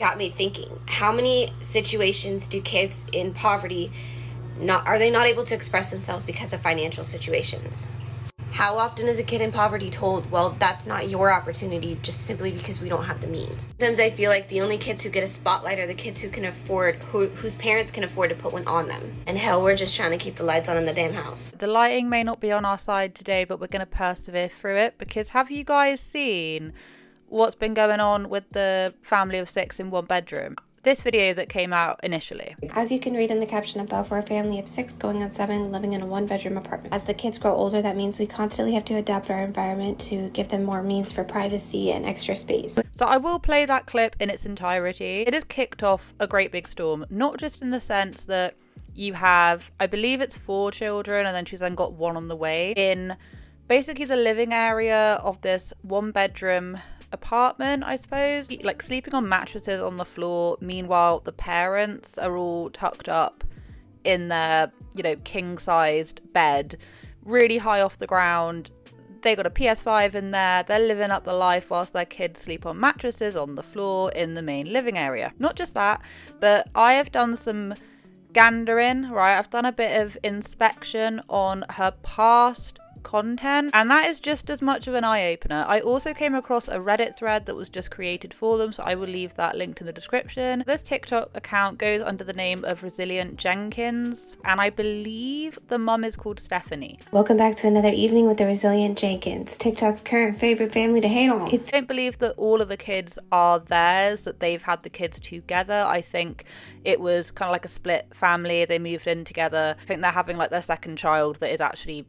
Got me thinking, how many situations do kids in poverty are they not able to express themselves because of financial situations? How often is a kid in poverty told, well, that's not your opportunity just simply because we don't have the means? Sometimes I feel like the only kids who get a spotlight are the kids who can afford, whose parents can afford to put one on them. And hell, we're just trying to keep the lights on in the damn house. The lighting may not be on our side today, but we're going to persevere through it, because have you guys seen what's been going on with the family of 6 in one bedroom? This video that came out initially. As you can read in the caption above, we're a family of 6 going on 7 living in a 1-bedroom apartment. As the kids grow older, that means we constantly have to adapt our environment to give them more means for privacy and extra space. So I will play that clip in its entirety. It has kicked off a great big storm, not just in the sense that you have, I believe it's 4 children, and then she's then got 1 on the way, in basically the living area of this 1-bedroom apartment, I suppose, like sleeping on mattresses on the floor. Meanwhile, the parents are all tucked up in their, king-sized bed, really high off the ground. They got a PS5 in there. They're living up the life whilst their kids sleep on mattresses on the floor in the main living area. Not just that, but I have done some gandering, right? I've done a bit of inspection on her past content, and that is just as much of an eye-opener. I also came across a Reddit thread that was just created for them, so I will leave that linked in the description. This TikTok account goes under the name of Resilient Jenkins, and I believe the mum is called Stephanie. Welcome back to another evening with the Resilient Jenkins, TikTok's current favorite family to hate on. I don't believe that all of the kids are theirs, that they've had the kids together. I think it was kind of like a split family. They moved in together. I think they're having like their second child that is actually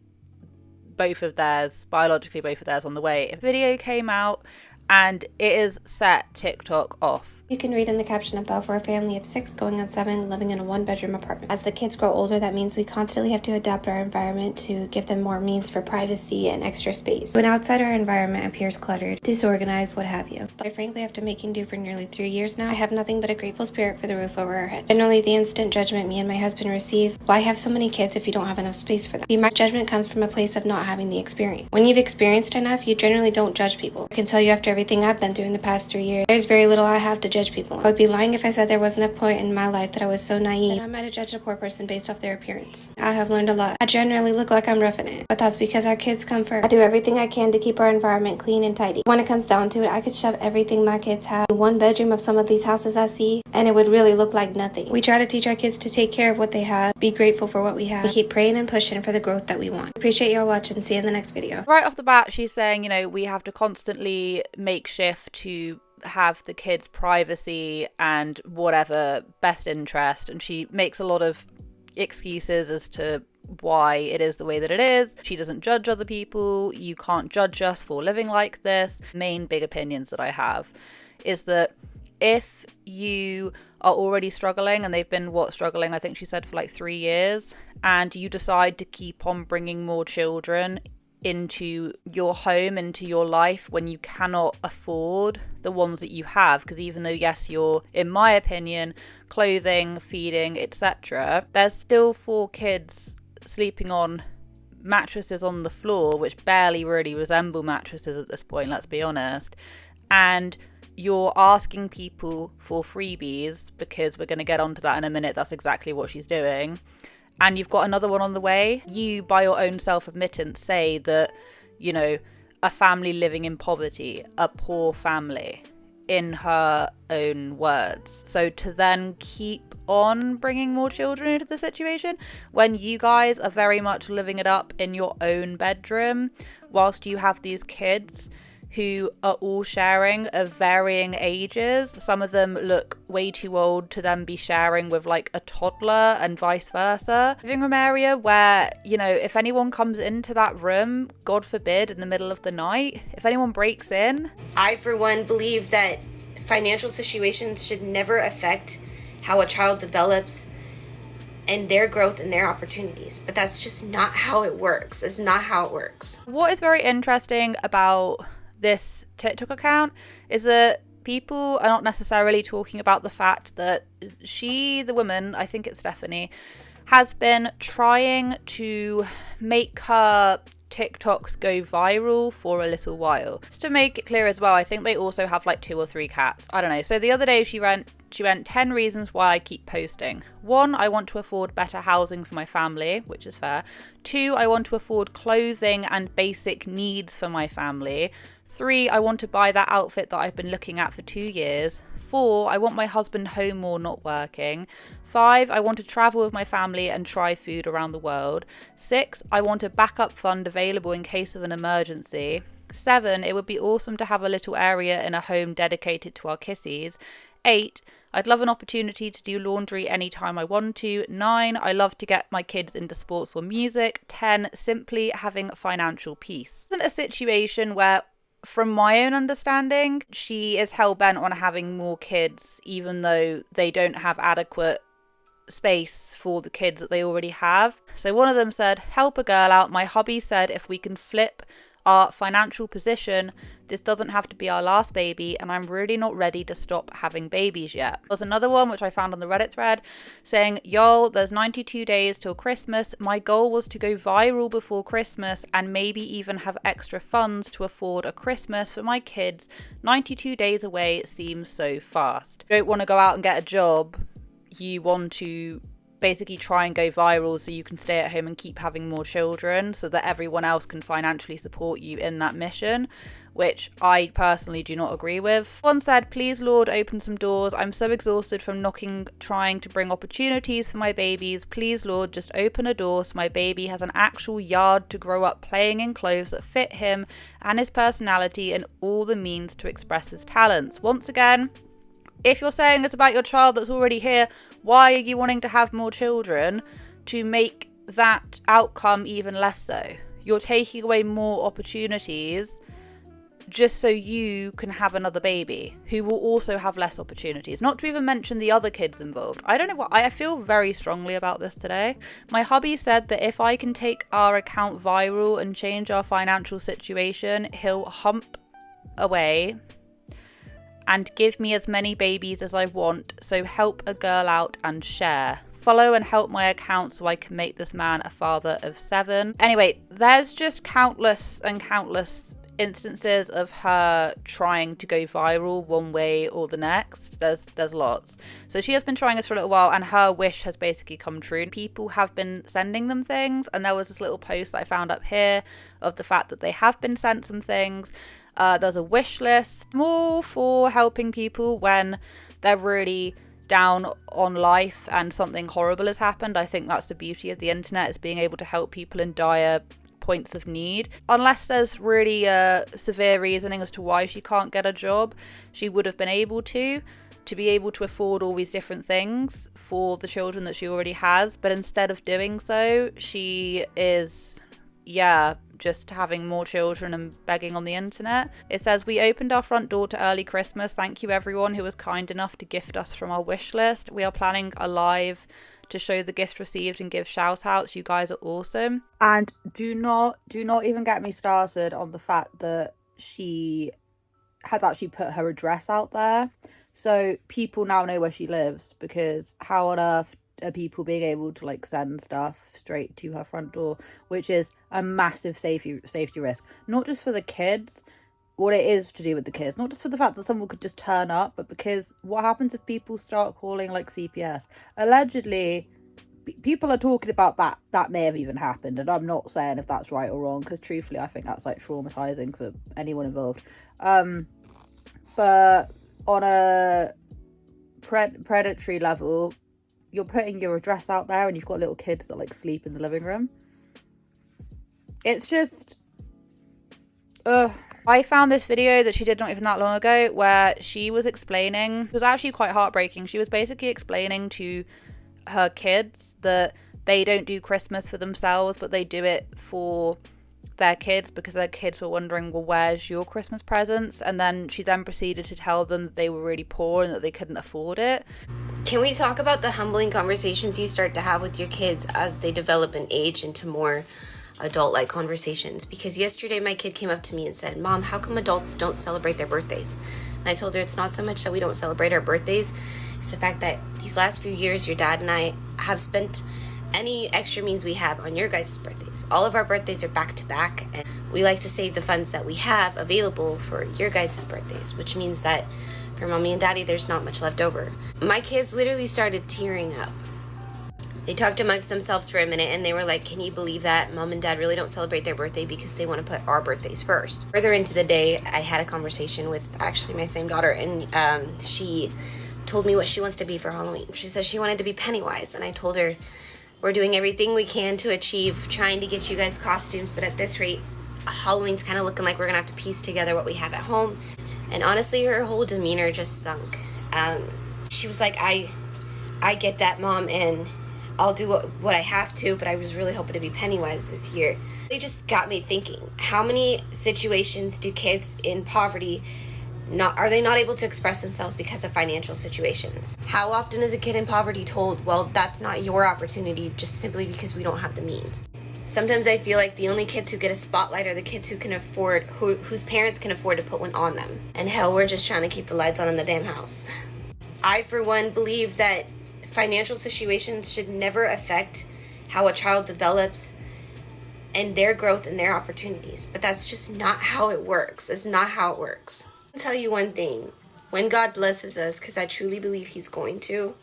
biologically both of theirs on the way. A video came out and it has set TikTok off. You can read in the caption above, we're a family of 6 going on 7 living in a 1-bedroom apartment. As the kids grow older, that means we constantly have to adapt our environment to give them more means for privacy and extra space. When outside our environment appears cluttered, disorganized, what have you. But frankly, after making do for nearly 3 years now, I have nothing but a grateful spirit for the roof over our head. Generally, the instant judgment me and my husband receive, why have so many kids if you don't have enough space for them? See, my judgment comes from a place of not having the experience. When you've experienced enough, you generally don't judge people. I can tell you after everything I've been through in the past 3 years, there's very little I have to judge people. I would be lying if I said there wasn't a point in my life that I was so naive that I might have judged a poor person based off their appearance. I have learned a lot. I generally look like I'm roughing it, but that's because our kids come first. I do everything I can to keep our environment clean and tidy. When it comes down to it, I could shove everything my kids have in 1 bedroom of some of these houses I see, and it would really look like nothing. We try to teach our kids to take care of what they have, be grateful for what we have. We keep praying and pushing for the growth that we want. Appreciate y'all watching. See you in the next video. Right off the bat, she's saying, we have to constantly make shift to have the kids' privacy and whatever best interest, and she makes a lot of excuses as to why it is the way that it is. She doesn't judge other people. You can't judge us for living like this. Main big opinions that I have is that if you are already struggling, and they've been struggling, I think she said, for like 3 years, and you decide to keep on bringing more children into your home, into your life, when you cannot afford the ones that you have, because even though, yes, you're, in my opinion, clothing, feeding, etc., there's still 4 kids sleeping on mattresses on the floor, which barely really resemble mattresses at this point, let's be honest, and you're asking people for freebies, because we're going to get onto that in a minute. That's exactly what she's doing. And you've got another one on the way. You, by your own self-admittance, say that, a family living in poverty, a poor family, in her own words. So to then keep on bringing more children into the situation, when you guys are very much living it up in your own bedroom, whilst you have these kids who are all sharing of varying ages. Some of them look way too old to then be sharing with like a toddler, and vice versa. Living room area where, if anyone comes into that room, God forbid, in the middle of the night, if anyone breaks in. I, for one, believe that financial situations should never affect how a child develops and their growth and their opportunities. But that's just not how it works. It's not how it works. What is very interesting about this TikTok account is that people are not necessarily talking about the fact that she, the woman, I think it's Stephanie, has been trying to make her TikToks go viral for a little while. Just to make it clear as well, I think they also have like 2 or 3 cats. I don't know. So the other day she went 10 reasons why I keep posting. 1, I want to afford better housing for my family, which is fair. 2, I want to afford clothing and basic needs for my family. 3, I want to buy that outfit that I've been looking at for 2 years. 4, I want my husband home more, not working. 5, I want to travel with my family and try food around the world. 6, I want a backup fund available in case of an emergency. 7, it would be awesome to have a little area in a home dedicated to our kissies. 8, I'd love an opportunity to do laundry anytime I want to. 9, I love to get my kids into sports or music. 10, simply having financial peace. This isn't a situation where, from my own understanding, she is hell-bent on having more kids, even though they don't have adequate space for the kids that they already have. So one of them said, help a girl out. My hubby said if we can flip our financial position, this doesn't have to be our last baby, and I'm really not ready to stop having babies yet. There's another one which I found on the Reddit thread saying, y'all, there's 92 days till Christmas. My goal was to go viral before Christmas and maybe even have extra funds to afford a Christmas for my kids. 92 days away seems so fast. You don't want to go out and get a job. You want to basically try and go viral so you can stay at home and keep having more children so that everyone else can financially support you in that mission, which I personally do not agree with. One said, please Lord, open some doors. I'm so exhausted from knocking, trying to bring opportunities for my babies. Please Lord, just open a door so my baby has an actual yard to grow up playing in clothes that fit him and his personality and all the means to express his talents. Once again, if you're saying this about your child that's already here, why are you wanting to have more children to make that outcome even less so? You're taking away more opportunities just so you can have another baby who will also have less opportunities. Not to even mention the other kids involved. I don't know what, I feel very strongly about this today. My hubby said that if I can take our account viral and change our financial situation, he'll hump away and give me as many babies as I want, so help a girl out and share. Follow and help my account so I can make this man a father of 7. Anyway, there's just countless and countless instances of her trying to go viral one way or the next. There's lots. So she has been trying this for a little while and her wish has basically come true. People have been sending them things, and there was this little post that I found up here of the fact that they have been sent some things. There's a wish list, more for helping people when they're really down on life and something horrible has happened. I think that's the beauty of the internet, is being able to help people in dire points of need. Unless there's really severe reasoning as to why she can't get a job, she would have been able to be able to afford all these different things for the children that she already has. But instead of doing so, she is just having more children and begging on the internet. It says, we opened our front door to early Christmas. Thank you everyone who was kind enough to gift us from our wish list. We are planning a live to show the gift received and give shout outs. You guys are awesome. And do not even get me started on the fact that she has actually put her address out there, so people now know where she lives, because how on earth are people being able to like send stuff straight to her front door, which is a massive safety risk, not just for the kids, what it is to do with the kids, not just for the fact that someone could just turn up, but because what happens if people start calling like CPS? Allegedly, people are talking about that may have even happened, and I'm not saying if that's right or wrong, because truthfully I think that's like traumatizing for anyone involved, but on a predatory level, you're putting your address out there and you've got little kids that like sleep in the living room. It's just I found this video that she did not even that long ago where she was explaining, it was actually quite heartbreaking. She was basically explaining to her kids that they don't do Christmas for themselves, but they do it for their kids, because their kids were wondering, well, where's your Christmas presents? And then she then proceeded to tell them that they were really poor and that they couldn't afford it. Can we talk about the humbling conversations you start to have with your kids as they develop and age into more adult-like conversations? Because yesterday my kid came up to me and said, Mom, how come adults don't celebrate their birthdays? And I told her it's not so much that we don't celebrate our birthdays, it's the fact that these last few years your dad and I have spent any extra means we have on your guys' birthdays. All of our birthdays are back to back, and we like to save the funds that we have available for your guys' birthdays, which means that for mommy and daddy, there's not much left over. My kids literally started tearing up. They talked amongst themselves for a minute and they were like, can you believe that mom and dad really don't celebrate their birthday because they want to put our birthdays first? Further into the day, I had a conversation with actually my same daughter, and she told me what she wants to be for Halloween. She said she wanted to be Pennywise, and I told her we're doing everything we can to achieve trying to get you guys costumes, but at this rate, Halloween's kind of looking like we're going to have to piece together what we have at home. And honestly, her whole demeanor just sunk. She was like, I get that, Mom, and I'll do what I have to, but I was really hoping to be Pennywise this year. They just got me thinking, how many situations do kids in poverty are they not able to express themselves because of financial situations? How often is a kid in poverty told, well, that's not your opportunity just simply because we don't have the means? Sometimes I feel like the only kids who get a spotlight are the kids who can afford, whose parents can afford to put one on them. And hell, we're just trying to keep the lights on in the damn house. I, for one, believe that financial situations should never affect how a child develops and their growth and their opportunities. But that's just not how it works. It's not how it works. I'll tell you one thing. When God blesses us, because I truly believe He's going to,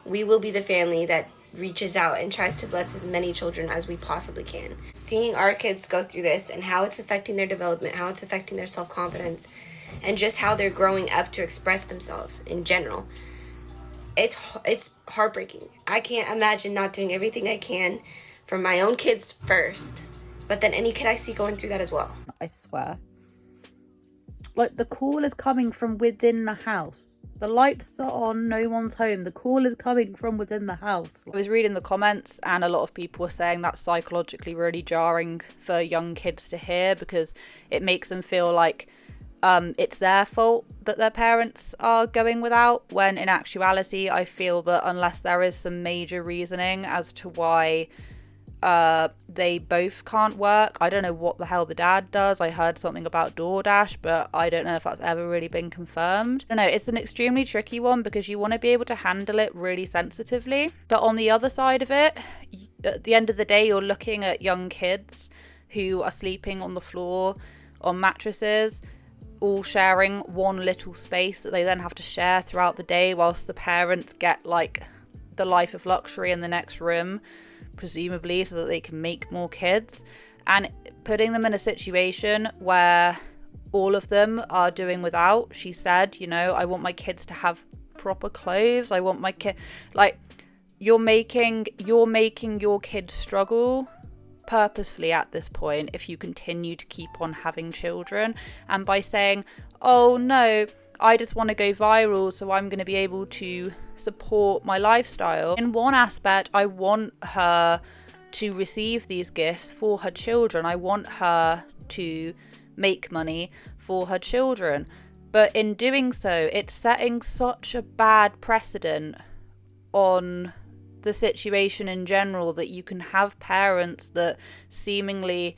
we will be the family that reaches out and tries to bless as many children as we possibly can. Seeing our kids go through this and how it's affecting their development, how it's affecting their self-confidence, and just how they're growing up to express themselves in general, it's heartbreaking. I can't imagine not doing everything I can for my own kids first, but then any kid I see going through that as well. I swear. Like, the call is coming from within the house. The lights are on, no one's home. The call is coming from within the house. I was reading the comments and a lot of people were saying that's psychologically really jarring for young kids to hear, because it makes them feel like it's their fault that their parents are going without, when in actuality I feel that unless there is some major reasoning as to why they both can't work. I don't know what the hell the dad does. I heard something about DoorDash, but I don't know if that's ever really been confirmed. I don't know, it's an extremely tricky one because you want to be able to handle it really sensitively. But on the other side of it, at the end of the day, you're looking at young kids who are sleeping on the floor, on mattresses, all sharing one little space that they then have to share throughout the day, whilst the parents get like the life of luxury in the next room, presumably so that they can make more kids, and putting them in a situation where all of them are doing without. She said, you know, I want my kids to have proper clothes. I want my kid, like, you're making your kids struggle purposefully at this point if you continue to keep on having children. And by saying, oh no, I just want to go viral so I'm going to be able to support my lifestyle. In one aspect, I want her to receive these gifts for her children. I want her to make money for her children. But in doing so, it's setting such a bad precedent on the situation in general that you can have parents that seemingly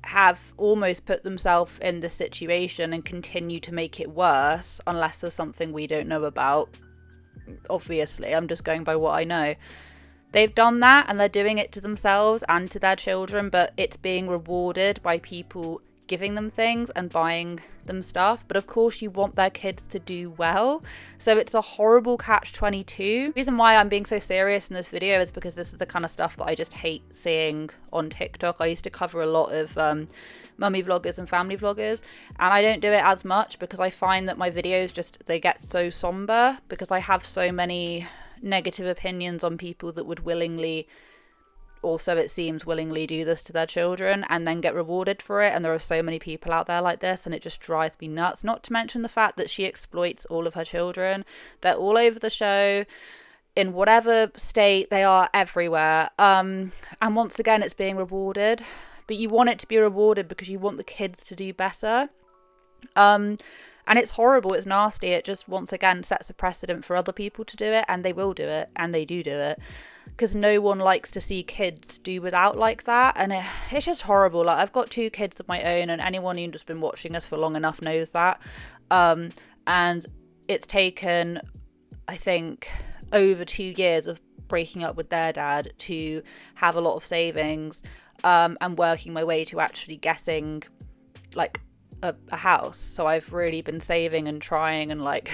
have almost put themselves in this situation and continue to make it worse, unless there's something we don't know about. Obviously, I'm just going by what I know. They've done that and they're doing it to themselves and to their children, but it's being rewarded by people giving them things and buying them stuff. But of course you want their kids to do well, so it's a horrible catch-22. The reason why I'm being so serious in this video is because this is the kind of stuff that I just hate seeing on TikTok. I used to cover a lot of mummy vloggers and family vloggers, and I don't do it as much because I find that my videos they get so somber, because I have so many negative opinions on people that would willingly, or so it seems, willingly do this to their children and then get rewarded for it. And there are so many people out there like this, and it just drives me nuts. Not to mention the fact that she exploits all of her children. They're all over the show, in whatever state they are, everywhere. And once again, it's being rewarded, but you want it to be rewarded because you want the kids to do better. And it's horrible, it's nasty. It just once again sets a precedent for other people to do it, and they will do it, and they do it, because no one likes to see kids do without like that. And it's just horrible. Like, I've got 2 kids of my own, and anyone who's just been watching us for long enough knows that. And it's taken, I think, over 2 years of breaking up with their dad to have a lot of savings, and working my way to actually getting like a house. So I've really been saving and trying and like,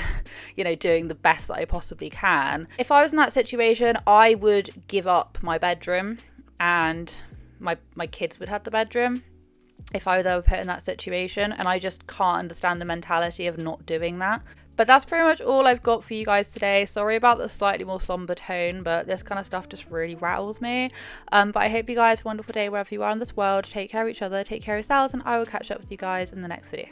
you know, doing the best that I possibly can. If I was in that situation, I would give up my bedroom and my kids would have the bedroom if I was ever put in that situation. And I just can't understand the mentality of not doing that. But that's pretty much all I've got for you guys today. Sorry about the slightly more somber tone, but this kind of stuff just really rattles me. But I hope you guys have a wonderful day wherever you are in this world. Take care of each other, take care of yourselves, and I will catch up with you guys in the next video.